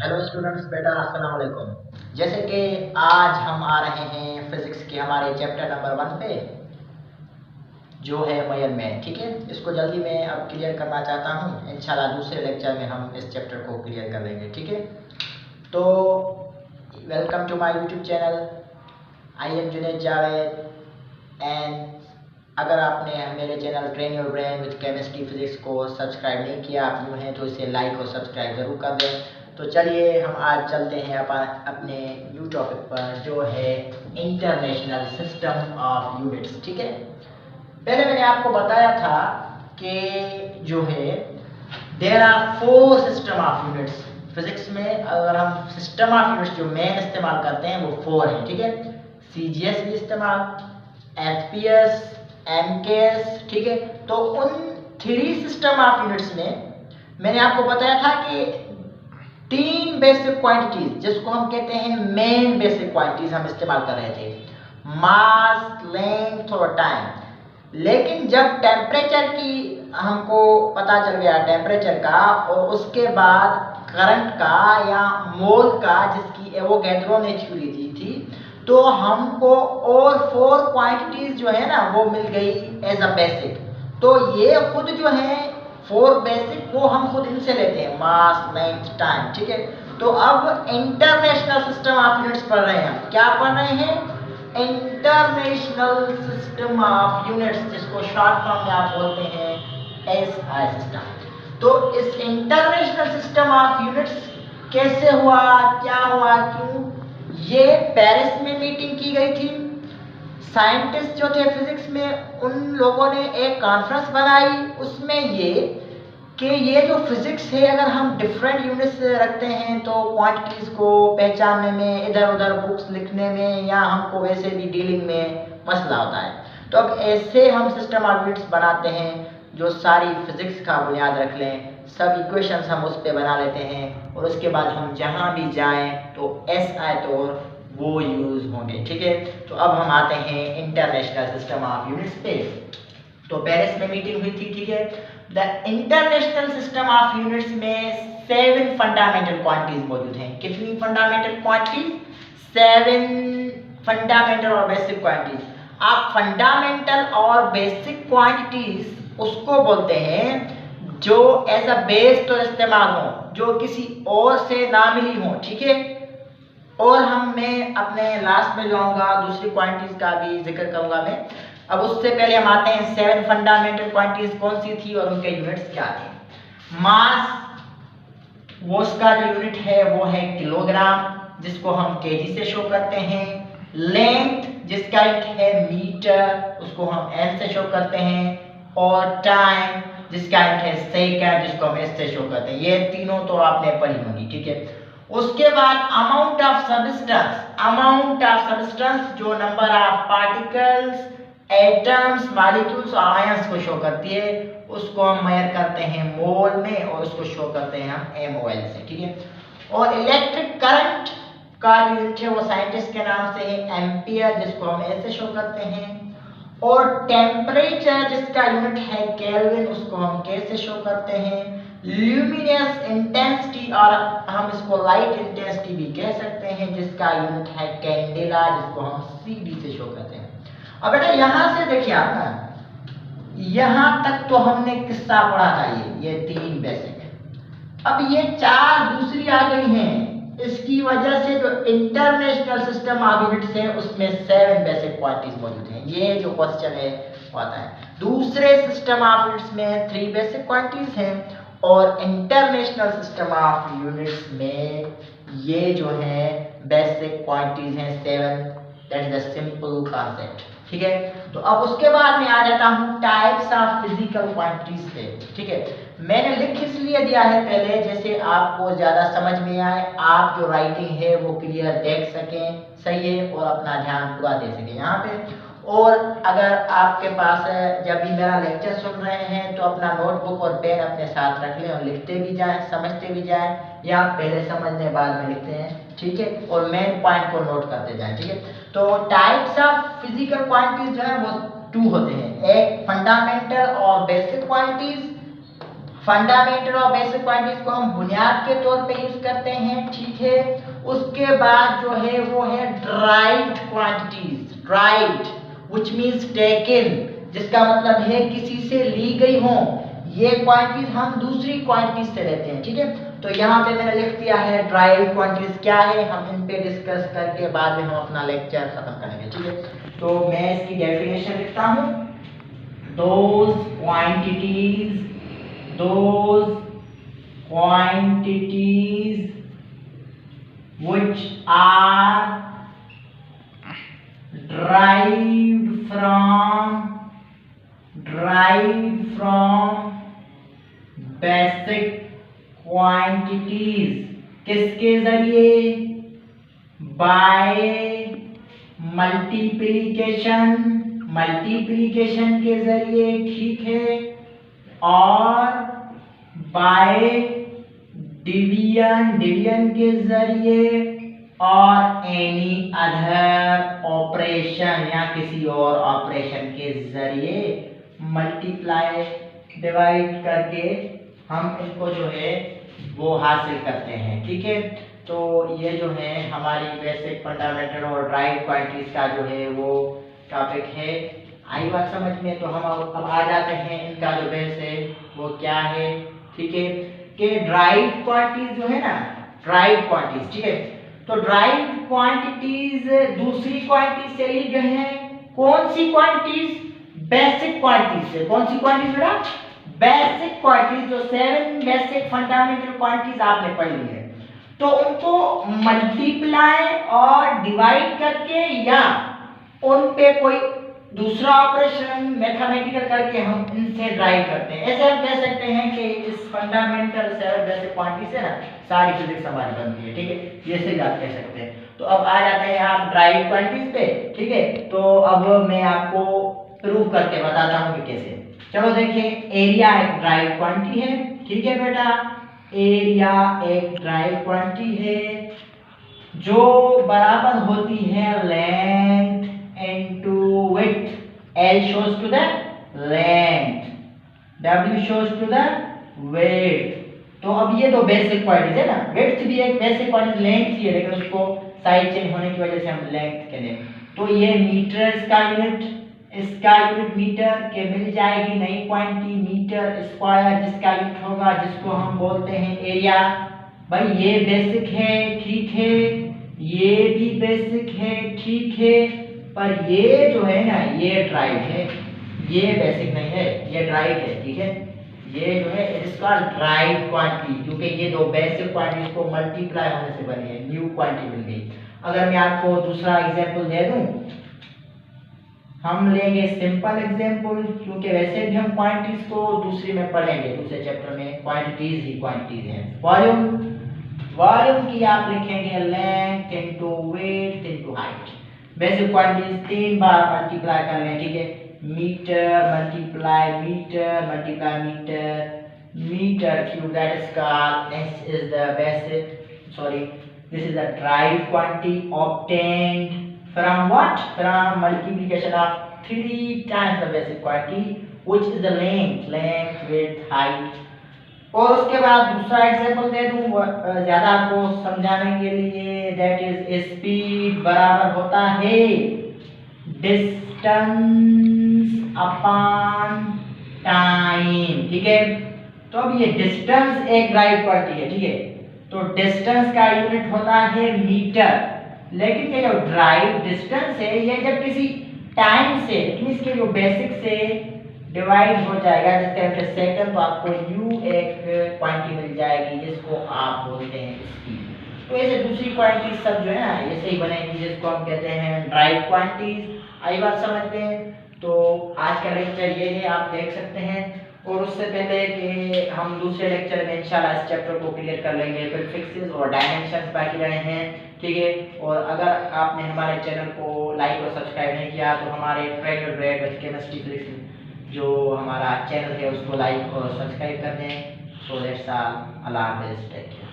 Hello students, बेटा अस्सलाम वालेकुम। जैसे कि आज हम आ रहे हैं फिजिक्स के हमारे चैप्टर नंबर 1 पे, जो है मेजरमेंट। ठीक है, इसको जल्दी मैं अब क्लियर करना चाहता हूँ। इंशाल्लाह दूसरे लेक्चर में हम इस चैप्टर को क्लियर कर लेंगे। ठीक है, तो welcome to my YouTube channel. I am Junaid Javed and अगर आपने मेरे channel train your brain with chemistry physics को सब्सक्राइब नहीं किया, आप न्यू हैं तो इसे लाइक और सब्सक्राइब ज़रूर कर दें। तो चलिए हम आज चलते हैं अपने न्यू टॉपिक पर, जो है इंटरनेशनल सिस्टम ऑफ यूनिट्स। ठीक है, पहले मैंने आपको बताया था कि जो है there are 4 system of units. Physics में अगर हम सिस्टम ऑफ यूनिट्स जो मेन इस्तेमाल करते हैं वो 4 हैं। ठीक है, सीजीएस भी इस्तेमाल, एफपीएस, एमकेएस। ठीक है, तो उन 3 सिस्टम ऑफ यूनिट्स में मैंने आपको बताया था कि 3 बेसिक क्वांटिटीज, जिसको हम कहते हैं मेन बेसिक क्वांटिटीज, हम इस्तेमाल कर रहे थे, मास, लेंथ और टाइम। लेकिन जब टेम्परेचर की हमको पता चल गया, टेम्परेचर का, और उसके बाद करंट का या मोल का, जिसकी एवोगैड्रो ने थ्योरी दी थी, तो हमको और 4 क्वांटिटीज जो है ना वो मिल गई एज अ बेसिक। तो ये खुद जो है 4 बेसिक, वो हम खुद इनसे लेते हैं, मास, लेंथ, टाइम। ठीक है, तो अब इंटरनेशनल सिस्टम ऑफ यूनिट्स पढ़ रहे हैं हम। क्या पढ़ रहे हैं? इंटरनेशनल सिस्टम ऑफ यूनिट्स, जिसको शॉर्ट फॉर्म में आप बोलते हैं एसआई सिस्टम। तो इस इंटरनेशनल सिस्टम ऑफ यूनिट्स कैसे हुआ, क्या हुआ, क्यों? ये पेरिस में मीटिंग की गई थी। साइंटिस्ट जो थे फिजिक्स में, उन लोगों ने एक कॉन्फ्रेंस बनाई। उसमें ये जो फिजिक्स है, अगर हम डिफरेंट यूनिट्स रखते हैं तो क्वांटिटीज को पहचानने में, इधर उधर बुक्स लिखने में, या हमको वैसे भी डीलिंग में मसला होता है। तो अब ऐसे हम सिस्टम ऑफ यूनिट्स बनाते हैं जो सारी फिजिक्स का बुनियाद रख लें, सब इक्वेशंस हम उस पर बना लेते हैं, और उसके बाद हम जहाँ भी जाएं तो एसआई तो वो यूज होंगे। ठीक है, तो अब हम आते हैं इंटरनेशनल सिस्टम ऑफ यूनिट्स पे। तो पेरिस में मीटिंग हुई थी। ठीक है, the international system of units में 7 फंडामेंटल क्वांटिटीज मौजूद हैं। कितनी फंडामेंटल क्वांटिटीज? 7 फंडामेंटल और बेसिक क्वांटिटीज। आप फंडामेंटल और बेसिक क्वांटिटीज उसको बोलते हैं जो एज अ बेस तो इस्तेमाल हो, जो किसी और से ना मिली हो। ठीक है, और मैं अपने लास्ट में जो आऊँगा दूसरी क्वांटिटीज का भी जिक्र करूंगा मैं। अब उससे पहले हम आते हैं 7 फंडामेंटल क्वांटिटीज कौन सी थी और उनके यूनिट्स क्या थे। मास, वो उसका जो यूनिट है वो है किलोग्राम, जिसको हम केजी से शो करते हैं। लेंथ, जिसका यूनिट है मीटर, उसको हम एम से शो करते हैं। और टाइम, जिसका यूनिट है सेकंड, जिसको हम एस से शो करते हैं। ये तीनों तो आपने पढ़ी होंगी। ठीक है, उसके बाद अमाउंट ऑफ सब्सटेंस, जो number of particles, atoms, molecules और आयंस को शो करती है, उसको हम मेजर करते हैं मोल में, और उसको शो करते हैं हम एमओएल से। ठीक है, और इलेक्ट्रिक करंट का यूनिट है वो साइंटिस्ट के नाम से है एम्पियर, जिसको हम ऐसे शो करते हैं। और टेम्परेचर, जिसका यूनिट है केल्विन, उसको हम कैसे शो करते हैं। ल्यूमिनस इंटेंसिटी, और हम इसको लाइट इंटेंसिटी भी कह सकते हैं, जिसका यूनिट है कैंडेला, जिसको हम सीडी से शो करते हैं। अब बेटा यहाँ से देखिए आप ना, यहाँ तक तो हमने किस्सा पढ़ा था, ये 3 बेसिक। अब ये 4 दूसरी आ गई हैं। इसकी वजह से जो इंटरनेशनल सिस्टम ऑफ यूनिट्स है उसमें 7 बेसिक क्वांटिटीज मौजूद हैं। ये जो क्वेश्चन है वो आता है। दूसरे सिस्टम ऑफ यूनिट्स में 3 बेसिक क्वांटिटीज हैं, और इंटरनेशनल सिस्टम ऑफ यूनिट्स में ये जो है बेसिक क्वांटिटीज हैं 7। That is the simple concept. ठीक है, तो अब उसके बाद मैं आ जाता हूँ टाइप्स ऑफ फिजिकल क्वांटिटीज पे। ठीक है, मैंने लिख इसलिए दिया है पहले, जैसे आपको ज्यादा समझ में आए, आप जो राइटिंग है वो क्लियर देख सकें, सही है, और अपना ध्यान पूरा दे सकें यहाँ पे। और अगर आपके पास जब भी मेरा लेक्चर सुन रहे हैं तो अपना नोटबुक और पेन अपने साथ रख लें, और लिखते भी जाएं, समझते भी जाएं, या पहले समझने बाद में लिखते हैं। ठीक है, और मेन पॉइंट को नोट करते जाएं। ठीक है, तो टाइप्स ऑफ फिजिकल क्वांटिटीज जो है वो 2 होते हैं, एक फंडामेंटल और बेसिक क्वांटिटीज। फंडामेंटल और बेसिक क्वांटिटीज को हम बुनियाद के तौर पे यूज करते हैं, ठीक है। उसके बाद जो है वो है derived quantities, derived which means taken, जिसका मतलब है किसी से ली गई हो। ये क्वांटिटीज हम दूसरी क्वांटिटीज से लेते हैं, ठीक है। तो यहाँ पे मैंने लिख दिया है ड्राइव्ड क्वांटिटीज क्या है, हम इन पे डिस्कस करके बाद में हम अपना लेक्चर खत्म करेंगे, ठीक है। तो मैं इसकी डेफिनेशन लिखता हूँ, those quantities which are derived from basic quantities, किसके जरिए, by मल्टीप्लिकेशन के जरिए, ठीक है, और बाय डिवीजन के जरिए, और एनी अदर ऑपरेशन या किसी और ऑपरेशन के जरिए, मल्टीप्लाई डिवाइड करके हम इनको जो है वो हासिल करते हैं, ठीक है। तो ये जो है हमारी बेसिक, फंडामेंटल और ड्राइव्ड क्वांटिटीज का जो है वो टॉपिक है। आई बात समझ में? तो हम अब आ जाते हैं इनका जो बेस है वो क्या है, ठीक है। कि ड्राइव्ड क्वांटिटीज जो है ना, ड्राइव्ड क्वांटिटीज, ठीक है। तो ड्राइव्ड क्वांटिटीज दूसरी क्वांटिटीज से ली गए हैं। कौन सी क्वांटिटीज? बेसिक क्वांटिटीज से। कौन सी क्वांटिटीज बेटा? बेसिक क्वांटिटीज, जो 7 बेसिक फंडामेंटल क्वांटिटीज आपने पढ़ ली है, तो उनको मल्टीप्लाई और डिवाइड करके या उन पे कोई दूसरा ऑपरेशन मैथमेटिकल करके हम इनसे ड्राइव करते हैं। ऐसे हम कह सकते हैं कि इस फंडामेंटल 7 बेसिक क्वांटिटी से ना सारी फिजिक्स हमारी बनती है, ठीक है। ये से आप कह सकते हैं। तो अब आ जाते हैं आप ड्राइव क्वांटिटीज पे, ठीक है। तो अब मैं आपको प्रूव करके बताता हूँ कि कैसे। चलो देखिए, एरिया एक ड्राइव क्वांटिटी है, ठीक है बेटा। एरिया एक ड्राइव क्वांटिटी है जो बराबर होती है length into width. L shows to the length, W shows to the width. तो अब ये दो बेसिक क्वांटिटीज है ना, width भी एक बेसिक क्वांटिटी, लेंथ ही है, लेकिन उसको साइज चेंज होने की वजह से हम लेंथ कहते हैं। तो ये मीटर इसका यूनिट मीटर के मिल जाएगी नई क्वांटिटी मीटर स्क्वायर, जिसका यूनिट होगा, जिसको हम बोलते हैं एरिया। भाई ये बेसिक है, ठीक है, ये भी बेसिक है, ठीक है, पर ये जो है ना ये ड्राइव है, ये बेसिक नहीं है, ये ड्राइव है, ठीक है। ये जो है इसका ड्राइव क्वांटिटी, क्योंकि ये दो बेसिक क्वांटिटी को मल्टीप्लाई होने से बनी है, न्यू क्वांटिटी मिल गई। अगर मैं आपको दूसरा एग्जांपल दे दूं, हम लेंगे सिंपल एग्जांपल, क्योंकि वैसे भी हम क्वांटिटीज को दूसरी में पढ़ेंगे, दूसरे चैप्टर में क्वांटिटीज ही क्वांटिटीज हैं। वॉल्यूम की आप लिखेंगे length into weight into height. Basic quantities 3 बार मल्टीप्लाई कर लें, ठीक है। Metre multiply metre multiply metre cube, that is called, this is the this is the derived quantity obtained from what? From multiplication of 3 times the basic quantity, which is the length, width, height. और उसके बाद दूसरा example दे दूं ज्यादा आपको समझाने के लिए, दैट इज स्पीड बराबर होता है डिस्टेंस अपॉन टाइम, ठीक है। तो अब ये डिस्टेंस एक ड्राइव क्वांटिटी है, ठीक है। तो डिस्टेंस का यूनिट होता है मीटर, लेकिन ये जो ड्राइव डिस्टेंस है ये जब किसी टाइम से, इसके जो बेसिक से डिवाइड हो जाएगा, जैसे सेकंड, तो आपको u एक क्वांटिटी मिल जाएगी जिसको आप बोलते हैं स्पीड। तो ऐसे दूसरी क्वांटिटी सब जो है ना ऐसे ही बनेगी, जिसको हम कहते हैं ड्राइव क्वांटिटीज। आई बात समझते हैं? तो आज का लेक्चर ये है, आप देख सकते हैं। और उससे पहले कि हम दूसरे लेक्चर में इंशाल्लाह इस चैप्टर को क्लियर कर लेंगे, प्रीफिक्सेस और डायमेंशंस बाकी रहे हैं, ठीक है। और अगर आपने हमारे चैनल को लाइक और सब्सक्राइब नहीं किया तो हमारे ट्रेड विद केमिस्ट्री फिजिक्स जो हमारा चैनल है उसको लाइक और सब्सक्राइब कर दें। सो दैट्स ऑल, अल्लाह हाफिज़, टेक केयर।